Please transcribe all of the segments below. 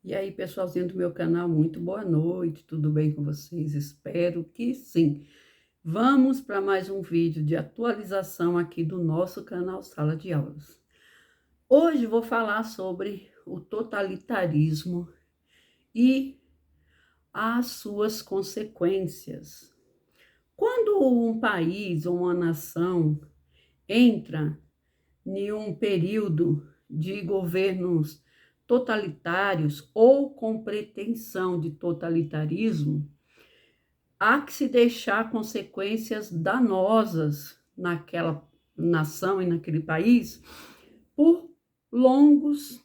E aí, pessoalzinho do meu canal, muito boa noite, tudo bem com vocês? Espero que sim. Vamos para mais um vídeo de atualização aqui do nosso canal Sala de Aulas. Hoje vou falar sobre o totalitarismo e as suas consequências. Quando um país ou uma nação entra em um período de governos totalitários ou com pretensão de totalitarismo, há que se deixar consequências danosas naquela nação e naquele país por longos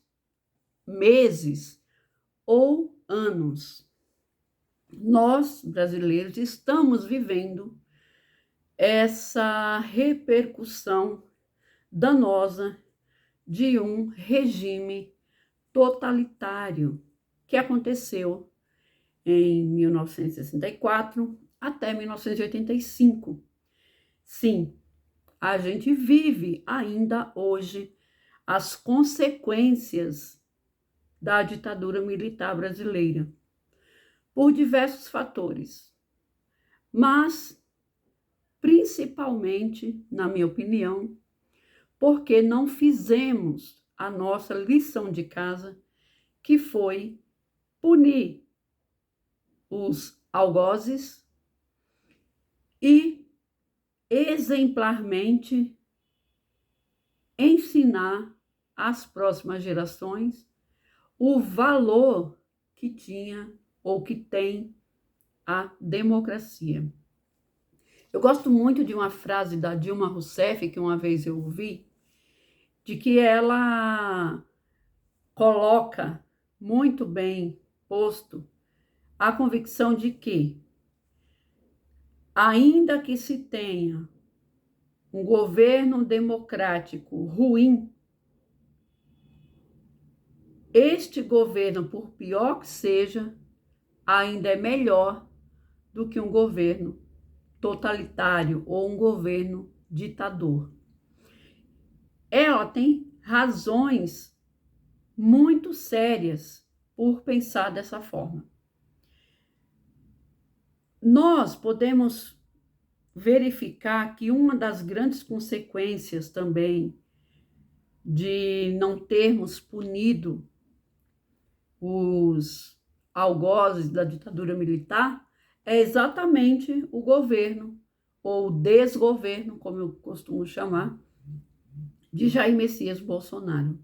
meses ou anos. Nós, brasileiros, estamos vivendo essa repercussão danosa de um regime totalitário que aconteceu em 1964 até 1985. Sim, a gente vive ainda hoje as consequências da ditadura militar brasileira, por diversos fatores, mas principalmente, na minha opinião, porque não fizemos a nossa lição de casa, que foi punir os algozes e exemplarmente ensinar às próximas gerações o valor que tinha ou que tem a democracia. Eu gosto muito de uma frase da Dilma Rousseff, que uma vez eu ouvi, de que ela coloca muito bem posto a convicção de que, ainda que se tenha um governo democrático ruim, este governo, por pior que seja, ainda é melhor do que um governo totalitário ou um governo ditador. Ela tem razões muito sérias por pensar dessa forma. Nós podemos verificar que uma das grandes consequências também de não termos punido os algozes da ditadura militar é exatamente o governo, ou desgoverno, como eu costumo chamar, de Jair Messias Bolsonaro.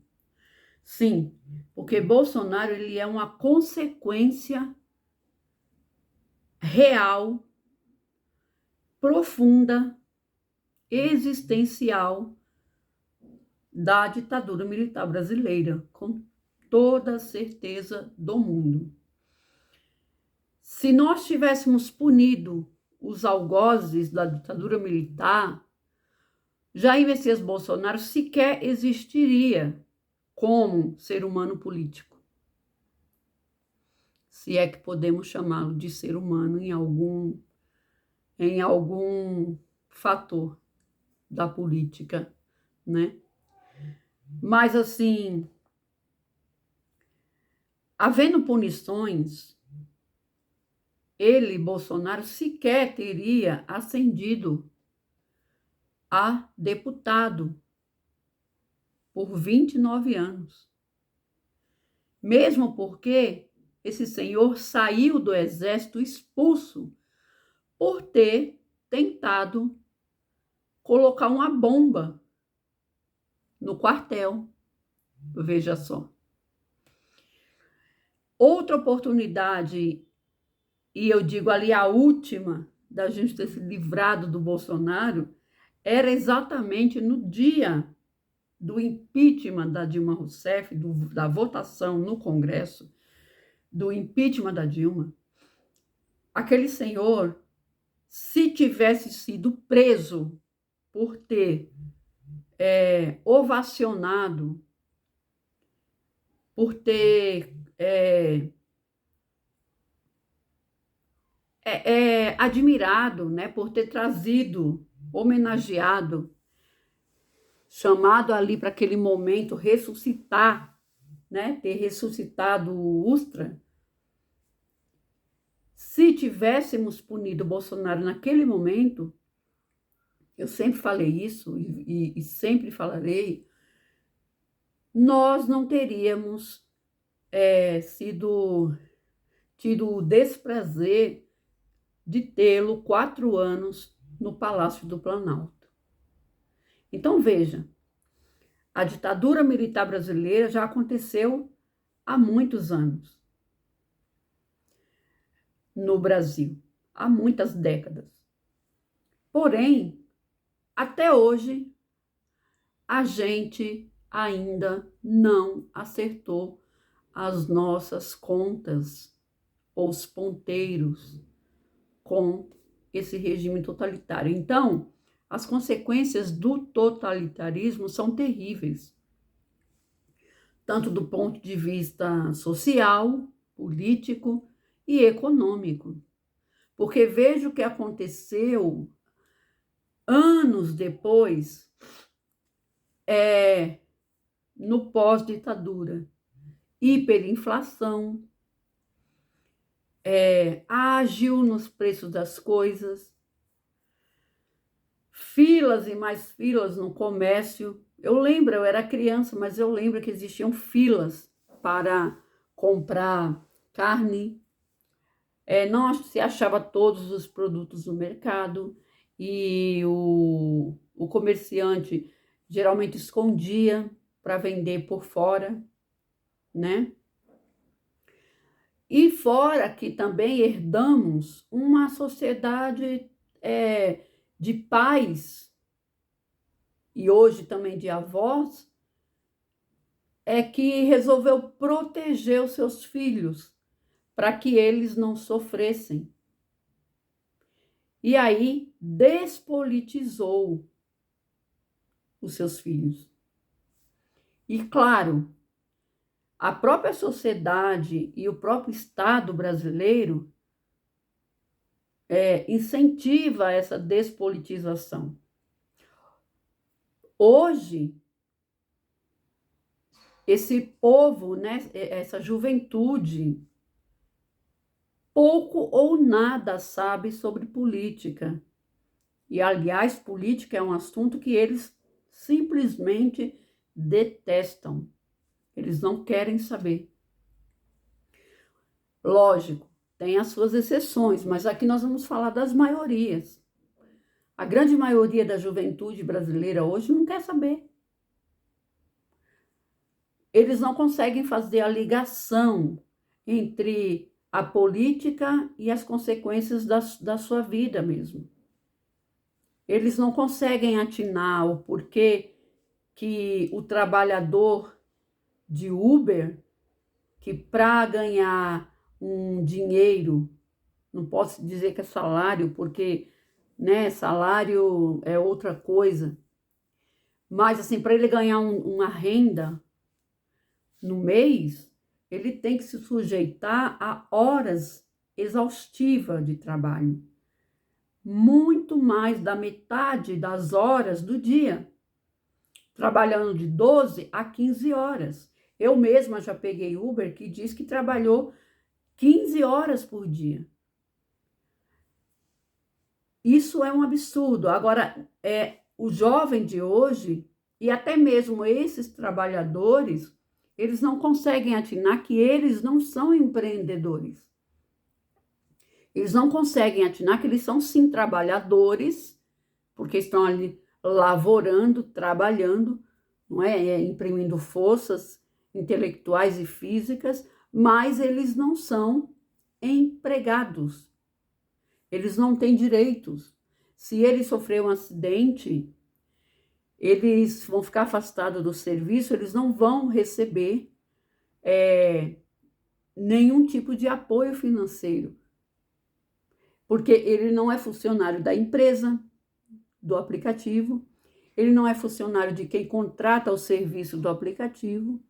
Sim, porque Bolsonaro ele é uma consequência real, profunda, existencial da ditadura militar brasileira, com toda a certeza do mundo. Se nós tivéssemos punido os algozes da ditadura militar, Jair Messias Bolsonaro sequer existiria como ser humano político. Se é que podemos chamá-lo de ser humano em algum fator da política, né? Mas, assim, havendo punições, ele, Bolsonaro, sequer teria ascendido a deputado por 29 anos. Mesmo porque esse senhor saiu do exército expulso por ter tentado colocar uma bomba no quartel. Veja só. Outra oportunidade, e eu digo ali a última, da gente ter se livrado do Bolsonaro, era exatamente no dia do impeachment da Dilma Rousseff, da votação no Congresso, do impeachment da Dilma. Aquele senhor, se tivesse sido preso por ter ovacionado, por ter admirado, né, por ter trazido, homenageado, chamado ali para aquele momento ressuscitar né, ter ressuscitado o Ustra, se tivéssemos punido o Bolsonaro naquele momento, eu sempre falei isso e sempre falarei, nós não teríamos tido o desprazer de tê-lo 4 anos no Palácio do Planalto. Então, veja, a ditadura militar brasileira já aconteceu há muitos anos no Brasil, há muitas décadas. Porém, até hoje, a gente ainda não acertou as nossas contas, ou os ponteiros, com esse regime totalitário. Então, as consequências do totalitarismo são terríveis, tanto do ponto de vista social, político e econômico. Porque veja o que aconteceu anos depois, no pós-ditadura. Hiperinflação, ágil nos preços das coisas, filas e mais filas no comércio. Eu lembro, eu era criança, mas eu lembro que existiam filas para comprar carne. Não se achava todos os produtos no mercado e o comerciante geralmente escondia para vender por fora, né? E fora que também herdamos uma sociedade de pais e hoje também de avós, que resolveu proteger os seus filhos para que eles não sofressem. E aí despolitizou os seus filhos. E claro, a própria sociedade e o próprio Estado brasileiro incentiva essa despolitização. Hoje, esse povo, né, essa juventude, pouco ou nada sabe sobre política. E, aliás, política é um assunto que eles simplesmente detestam. Eles não querem saber. Lógico, tem as suas exceções, mas aqui nós vamos falar das maiorias. A grande maioria da juventude brasileira hoje não quer saber. Eles não conseguem fazer a ligação entre a política e as consequências da sua vida mesmo. Eles não conseguem atinar o porquê que o trabalhador de Uber, que para ganhar um dinheiro, não posso dizer que é salário, porque, né, salário é outra coisa, mas assim, para ele ganhar uma renda no mês, ele tem que se sujeitar a horas exaustivas de trabalho. Muito mais da metade das horas do dia, trabalhando de 12 a 15 horas. Eu mesma já peguei Uber que diz que trabalhou 15 horas por dia. Isso é um absurdo. Agora, o jovem de hoje, e até mesmo esses trabalhadores, eles não conseguem atinar que eles não são empreendedores. Eles não conseguem atinar que eles são, sim, trabalhadores, porque estão ali lavorando, trabalhando, não é? Imprimindo forças intelectuais e físicas, mas eles não são empregados. Eles não têm direitos. Se ele sofrer um acidente, eles vão ficar afastados do serviço, eles não vão receber nenhum tipo de apoio financeiro, porque ele não é funcionário da empresa, do aplicativo, ele não é funcionário de quem contrata o serviço do aplicativo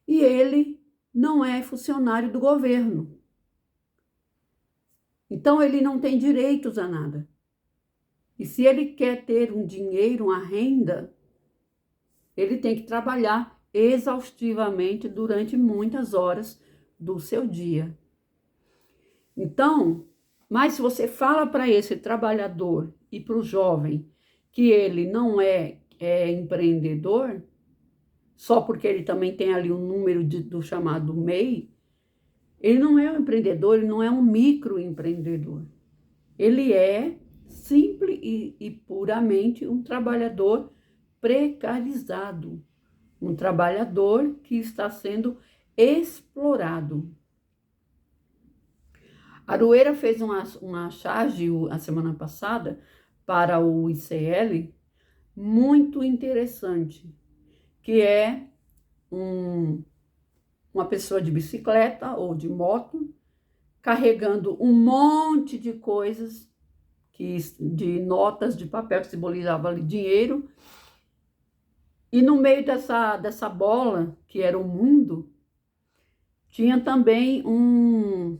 e ele não é funcionário do governo. Então, ele não tem direitos a nada. E se ele quer ter um dinheiro, uma renda, ele tem que trabalhar exaustivamente durante muitas horas do seu dia. Então, mas se você fala para esse trabalhador e para o jovem que ele não é empreendedor, só porque ele também tem ali um número do chamado MEI, ele não é um empreendedor, ele não é um microempreendedor. Ele é simples e puramente um trabalhador precarizado, um trabalhador que está sendo explorado. A Aroeira fez uma charge a semana passada para o ICL muito interessante, que é uma pessoa de bicicleta ou de moto carregando um monte de coisas, de notas de papel que simbolizavam ali dinheiro, e no meio dessa bola, que era o mundo, tinha também um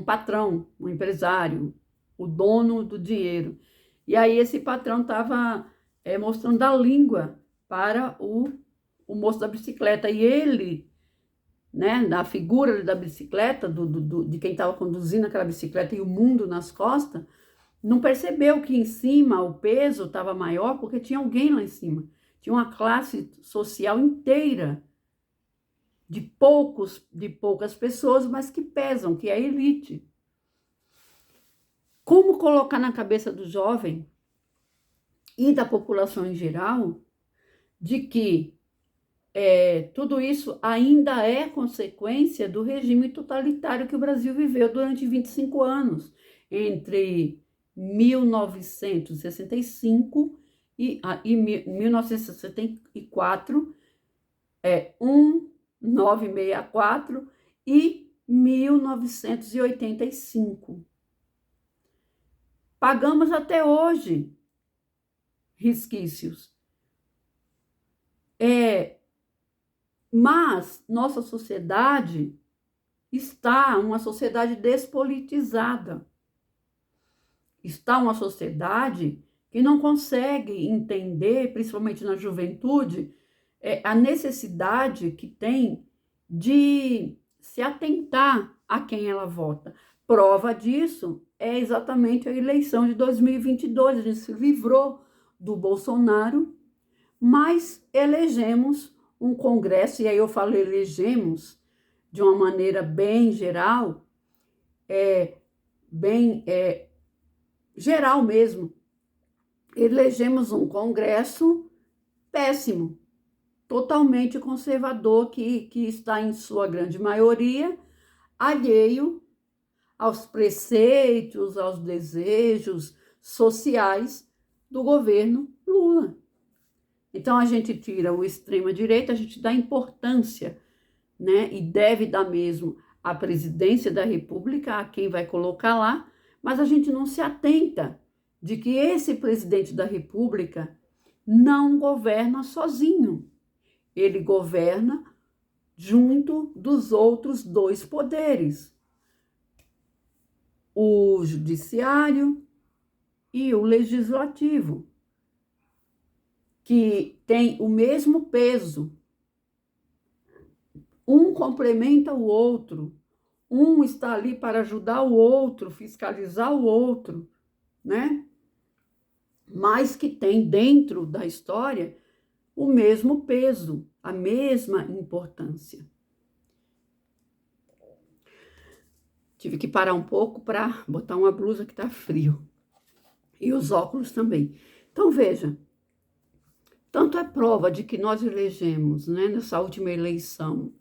patrão, um empresário, o dono do dinheiro. E aí esse patrão estava mostrando a língua para o moço da bicicleta. E ele, né, na figura da bicicleta, de quem estava conduzindo aquela bicicleta e o mundo nas costas, não percebeu que em cima o peso estava maior porque tinha alguém lá em cima. Tinha uma classe social inteira de poucas pessoas, mas que pesam, que é a elite. Como colocar na cabeça do jovem e da população em geral de que tudo isso ainda é consequência do regime totalitário que o Brasil viveu durante 25 anos, entre 1965 e 1964, 1964 e 1985. Pagamos até hoje resquícios. Mas nossa sociedade está uma sociedade despolitizada. Está uma sociedade que não consegue entender, principalmente na juventude, a necessidade que tem de se atentar a quem ela vota. Prova disso é exatamente a eleição de 2022. A gente se livrou do Bolsonaro, mas elegemos um Congresso, e aí eu falo elegemos de uma maneira bem geral, bem geral mesmo. Elegemos um Congresso péssimo, totalmente conservador, que está em sua grande maioria alheio aos preceitos, aos desejos sociais do governo Lula. Então, a gente tira o extrema-direita, a gente dá importância, né? E deve dar mesmo à presidência da República, a quem vai colocar lá, mas a gente não se atenta de que esse presidente da República não governa sozinho. Ele governa junto dos outros dois poderes, o judiciário e o legislativo, que tem o mesmo peso. Um complementa o outro, um está ali para ajudar o outro, fiscalizar o outro, né? Mas que tem dentro da história o mesmo peso, a mesma importância. Tive que parar um pouco para botar uma blusa que está frio. E os óculos também. Então, veja, tanto é prova de que nós elegemos, né, nessa última eleição,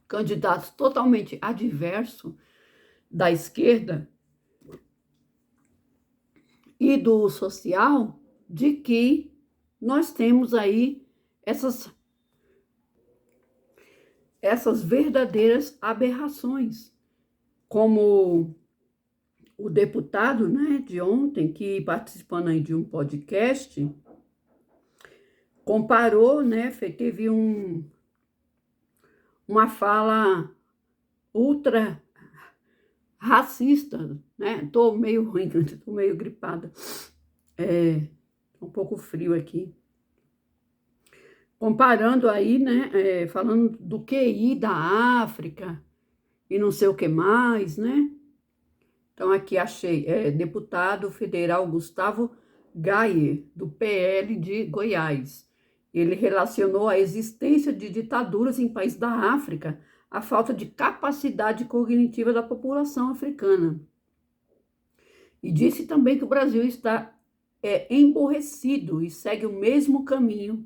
candidatos totalmente adversos da esquerda e do social, de que nós temos aí essas verdadeiras aberrações, como o deputado, né, de ontem, que participando aí de um podcast, comparou, né, teve uma fala ultra racista, né? Tô meio ruim, tô meio gripada, um pouco frio aqui. comparando aí, né, falando do QI da África e não sei o que mais, né? Então aqui achei, deputado federal Gustavo Gayer, do PL de Goiás. Ele relacionou a existência de ditaduras em países da África à falta de capacidade cognitiva da população africana. E disse também que o Brasil está emborrecido e segue o mesmo caminho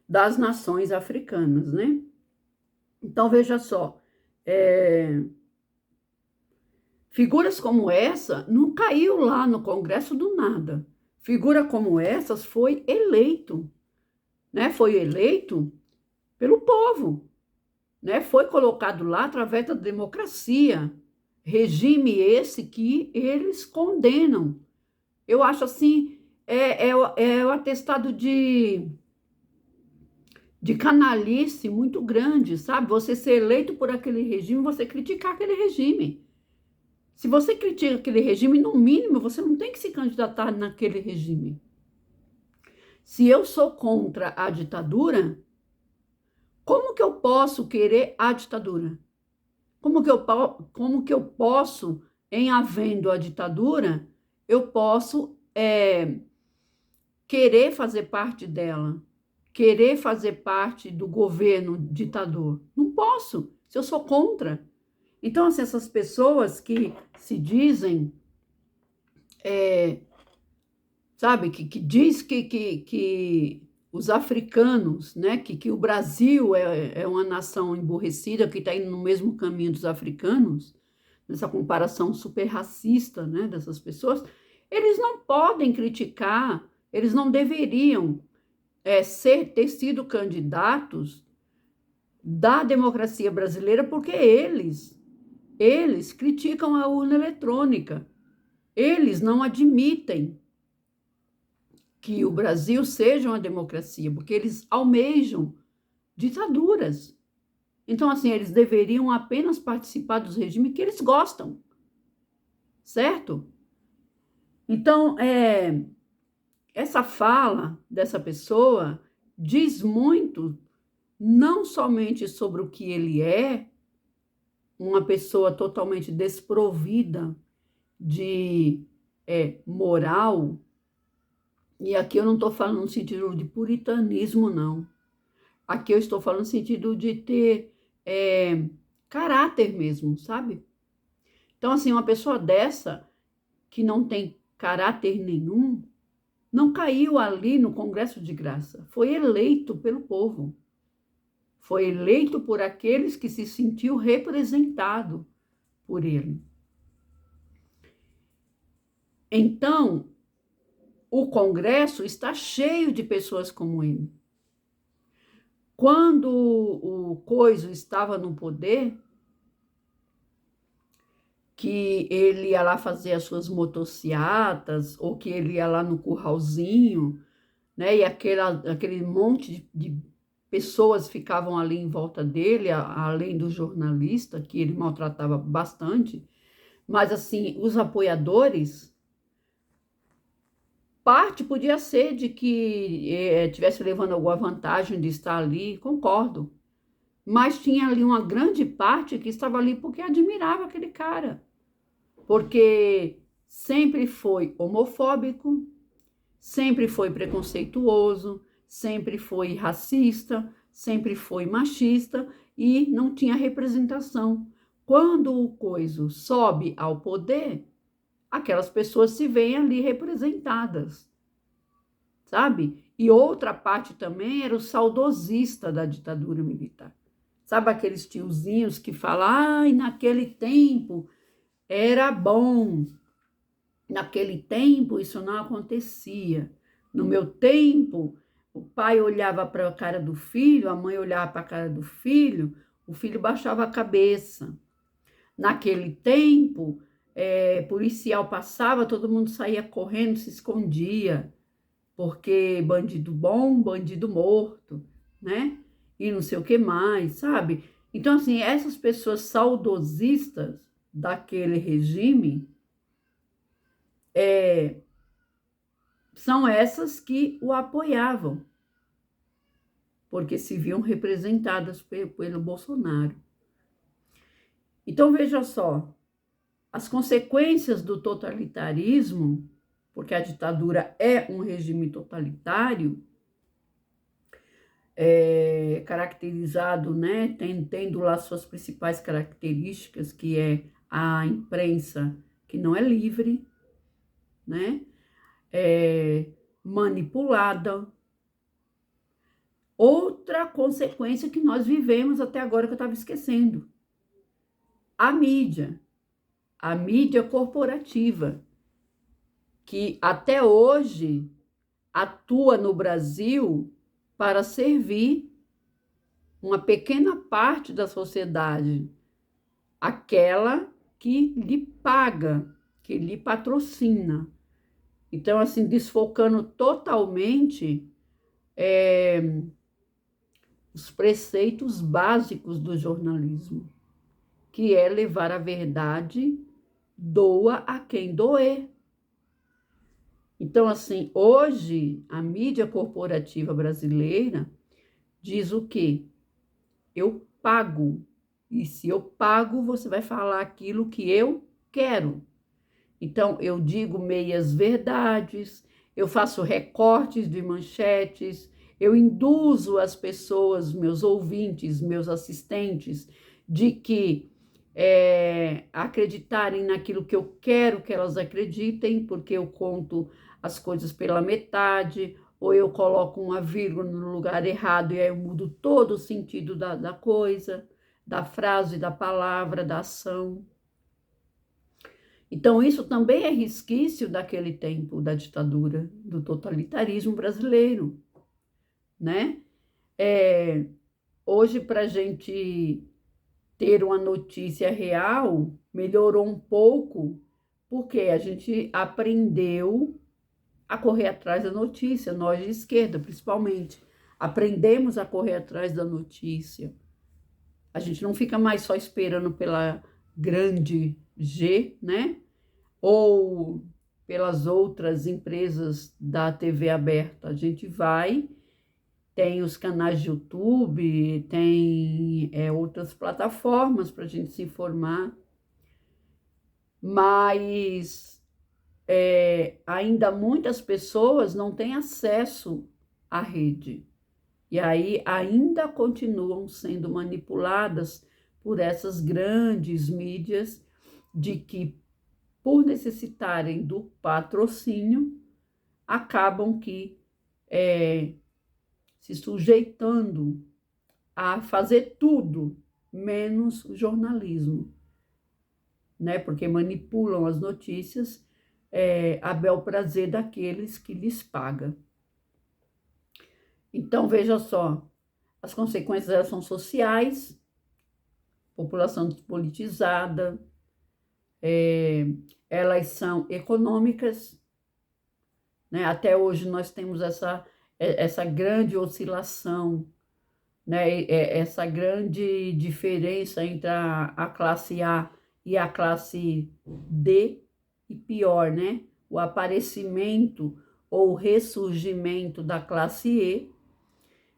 das nações africanas, né? Então, veja só, figuras como essa não caiu lá no Congresso do nada. Figura como essas foi eleito, né? Foi eleito pelo povo, né? Foi colocado lá através da democracia. Regime esse que eles condenam. Eu acho assim, o atestado de canalice muito grande, sabe? Você ser eleito por aquele regime, você criticar aquele regime. Se você critica aquele regime, no mínimo, você não tem que se candidatar naquele regime. Se eu sou contra a ditadura, como que eu posso querer a ditadura? Como que eu posso, em havendo a ditadura, eu posso querer fazer parte dela? Querer fazer parte do governo ditador? Não posso, se eu sou contra. Então, assim, essas pessoas que se dizem, sabe, que diz que os africanos, né, que o Brasil é uma nação emburrecida, que está indo no mesmo caminho dos africanos, nessa comparação super racista, né, dessas pessoas, eles não podem criticar, eles não deveriam ter sido candidatos da democracia brasileira, porque eles criticam a urna eletrônica. Eles não admitem que o Brasil seja uma democracia, porque eles almejam ditaduras. Então, assim, eles deveriam apenas participar dos regimes que eles gostam, certo? Então, essa fala dessa pessoa diz muito, não somente sobre o que ele é, uma pessoa totalmente desprovida de moral, e aqui eu não estou falando no sentido de puritanismo, não. Aqui eu estou falando no sentido de ter caráter mesmo, sabe? Então, assim, uma pessoa dessa, que não tem caráter nenhum, não caiu ali no Congresso de Graça. Foi eleito pelo povo. Foi eleito por aqueles que se sentiu representado por ele. Então, o Congresso está cheio de pessoas como ele. Quando o Coiso estava no poder, que ele ia lá fazer as suas motociatas, ou que ele ia lá no curralzinho, né? E aquele monte de pessoas ficavam ali em volta dele, além do jornalista, que ele maltratava bastante. Mas, assim, os apoiadores, parte podia ser de que tivesse levando alguma vantagem de estar ali, concordo. Mas tinha ali uma grande parte que estava ali porque admirava aquele cara. Porque sempre foi homofóbico, sempre foi preconceituoso, sempre foi racista, sempre foi machista e não tinha representação. Quando o Coiso sobe ao poder, aquelas pessoas se veem ali representadas, sabe? E outra parte também era o saudosista da ditadura militar. Sabe aqueles tiozinhos que falam, ai, naquele tempo era bom. Naquele tempo, isso não acontecia. No meu tempo, o pai olhava para a cara do filho, a mãe olhava para a cara do filho, o filho baixava a cabeça. Naquele tempo, policial passava, todo mundo saía correndo, se escondia, porque bandido bom, bandido morto, né? E não sei o que mais, sabe? Então, assim, essas pessoas saudosistas daquele regime, são essas que o apoiavam. porque se viam representadas pelo Bolsonaro. Então, veja só, as consequências do totalitarismo, porque a ditadura é um regime totalitário, caracterizado, né, tendo lá suas principais características, que é a imprensa que não é livre, né, manipulada. Outra consequência que nós vivemos até agora que eu estava esquecendo, a mídia corporativa, que até hoje atua no Brasil para servir uma pequena parte da sociedade, aquela que lhe paga, que lhe patrocina. Então, assim, desfocando totalmente os preceitos básicos do jornalismo, que é levar a verdade, doa a quem doer. Então, assim, hoje, a mídia corporativa brasileira diz o quê? Eu pago. E se eu pago, você vai falar aquilo que eu quero. Então, eu digo meias verdades, eu faço recortes de manchetes, eu induzo as pessoas, meus ouvintes, meus assistentes, de que acreditarem naquilo que eu quero que elas acreditem, porque eu conto as coisas pela metade, ou eu coloco uma vírgula no lugar errado e aí eu mudo todo o sentido da coisa, da frase, da palavra, da ação. Então, isso também é resquício daquele tempo da ditadura, do totalitarismo brasileiro, né? Hoje, para a gente ter uma notícia real, melhorou um pouco, porque a gente aprendeu a correr atrás da notícia, nós de esquerda, principalmente. Aprendemos a correr atrás da notícia. A gente não fica mais só esperando pela grande G, né? Ou pelas outras empresas da TV aberta. A gente vai, tem os canais de YouTube, tem outras plataformas para a gente se informar, mas ainda muitas pessoas não têm acesso à rede. E aí ainda continuam sendo manipuladas por essas grandes mídias de que, por necessitarem do patrocínio, acabam que se sujeitando a fazer tudo, menos o jornalismo, né? Porque manipulam as notícias a bel prazer daqueles que lhes pagam. Então, veja só, as consequências elas são sociais, população despolitizada, elas são econômicas, né? Até hoje nós temos essa grande oscilação, né? Essa grande diferença entre a classe A e a classe D, e pior, né? O aparecimento ou ressurgimento da classe E,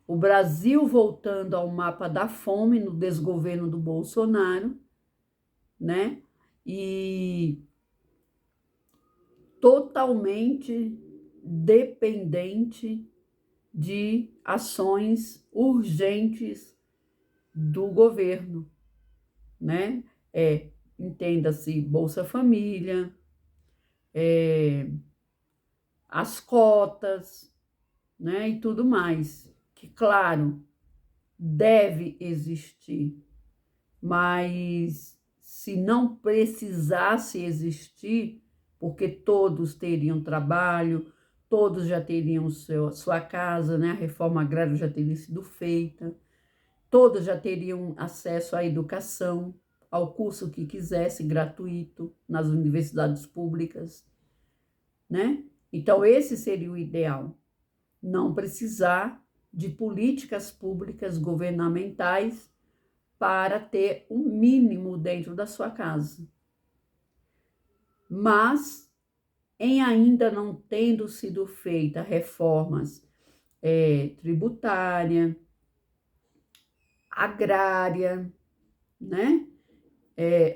o Brasil voltando ao mapa da fome no desgoverno do Bolsonaro, né? E totalmente dependente de ações urgentes do governo, né? Entenda-se Bolsa Família, as cotas, né? E tudo mais, que, claro, deve existir, mas se não precisasse existir, porque todos teriam trabalho, todos já teriam sua casa, né? A reforma agrária já teria sido feita, todos já teriam acesso à educação, ao curso que quisesse, gratuito, nas universidades públicas, né? Então, esse seria o ideal, não precisar de políticas públicas governamentais para ter um mínimo dentro da sua casa. Mas, em ainda não tendo sido feitas reformas tributária, agrária, né?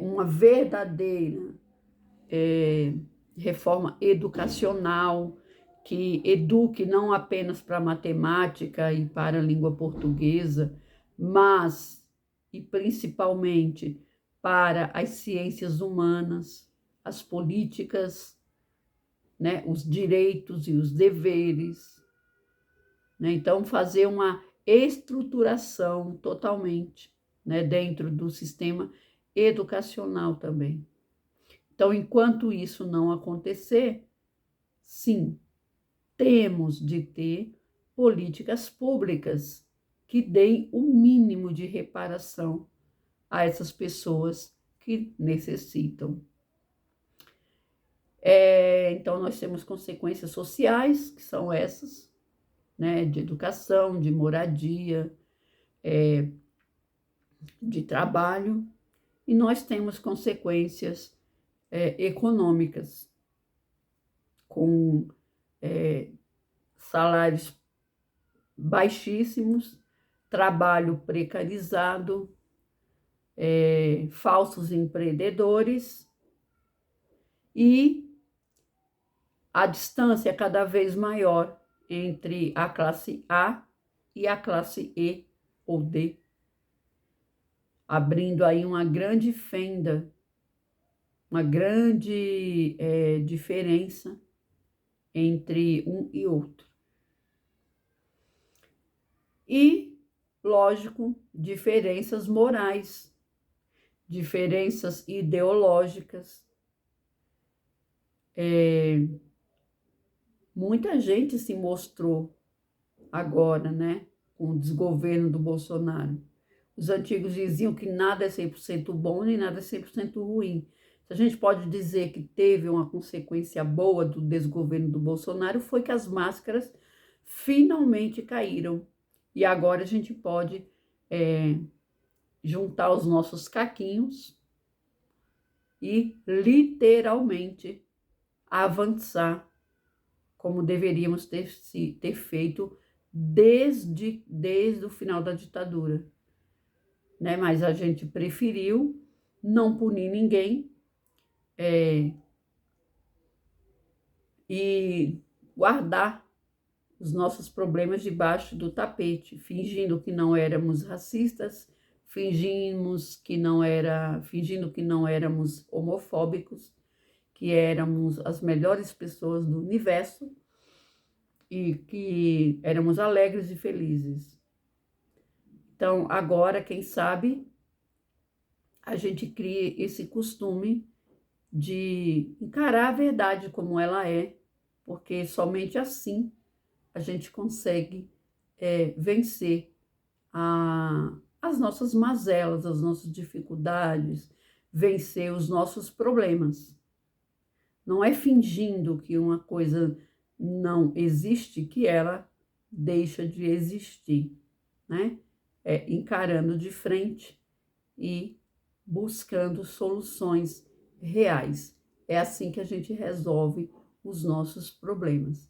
Uma verdadeira reforma educacional que eduque não apenas para matemática e para a língua portuguesa, mas e principalmente para as ciências humanas, as políticas, né, os direitos e os deveres, né? Então, fazer uma estruturação totalmente, né, dentro do sistema educacional também. Então, enquanto isso não acontecer, sim, temos de ter políticas públicas que deem o mínimo de reparação a essas pessoas que necessitam. Então, nós temos consequências sociais, que são essas, né, de educação, de moradia, de trabalho, e nós temos consequências econômicas, com salários baixíssimos, trabalho precarizado, falsos empreendedores e a distância cada vez maior entre a classe A e a classe E ou D, abrindo aí uma grande fenda, uma grande diferença entre um e outro. E, lógico, diferenças morais, diferenças ideológicas. Muita gente se mostrou agora, né, com o desgoverno do Bolsonaro. Os antigos diziam que nada é 100% bom nem nada é 100% ruim. Se a gente pode dizer que teve uma consequência boa do desgoverno do Bolsonaro, foi que as máscaras finalmente caíram. E agora a gente pode juntar os nossos caquinhos e literalmente avançar como deveríamos ter feito desde o final da ditadura, né? Mas a gente preferiu não punir ninguém e guardar os nossos problemas debaixo do tapete, fingindo que não éramos racistas, fingindo que não éramos homofóbicos, que éramos as melhores pessoas do universo e que éramos alegres e felizes. Então, agora, quem sabe, a gente cria esse costume de encarar a verdade como ela é, porque somente assim a gente consegue vencer as nossas mazelas, as nossas dificuldades, vencer os nossos problemas. Não é fingindo que uma coisa não existe que ela deixa de existir, né? É encarando de frente e buscando soluções reais. É assim que a gente resolve os nossos problemas.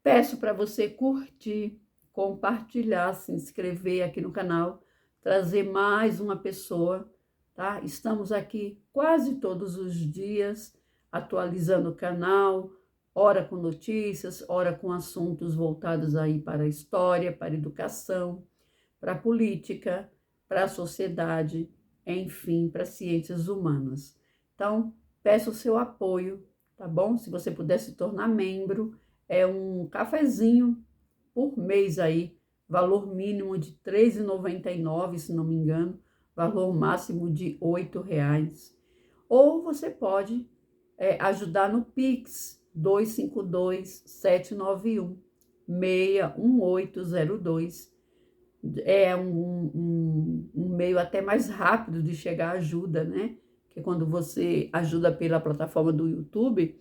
Peço para você curtir, compartilhar, se inscrever aqui no canal, trazer mais uma pessoa, tá? Estamos aqui quase todos os dias, atualizando o canal, ora com notícias, ora com assuntos voltados aí para a história, para a educação, para a política, para a sociedade, enfim, para as ciências humanas. Então, peço o seu apoio, tá bom? Se você puder se tornar membro, é um cafezinho por mês aí, valor mínimo de R$ 3,99, se não me engano, valor máximo de R$ 8. Ou você pode ajudar no Pix 252-791-61802. É um meio até mais rápido de chegar a ajuda, né? Que quando você ajuda pela plataforma do YouTube,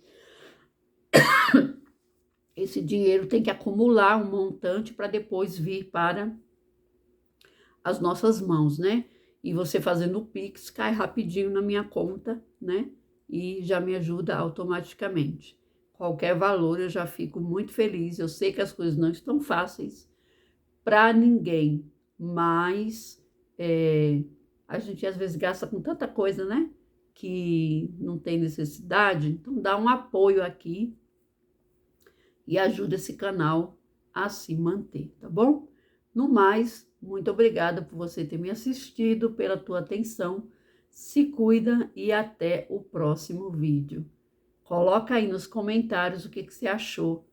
esse dinheiro tem que acumular um montante para depois vir para as nossas mãos, né? E você fazendo o Pix, cai rapidinho na minha conta, né? E já me ajuda automaticamente. Qualquer valor eu já fico muito feliz. Eu sei que as coisas não estão fáceis para ninguém, mas a gente às vezes gasta com tanta coisa, né? Que não tem necessidade. Então, dá um apoio aqui e ajuda esse canal a se manter, tá bom? No mais, muito obrigada por você ter me assistido, pela tua atenção. Se cuida e até o próximo vídeo. Coloca aí nos comentários o que você achou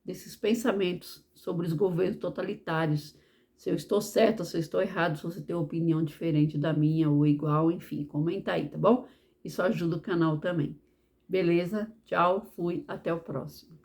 desses pensamentos sobre os governos totalitários. Se eu estou certa, se eu estou errado, se você tem uma opinião diferente da minha ou igual, enfim, comenta aí, tá bom? Isso ajuda o canal também. Beleza? Tchau, fui, até o próximo.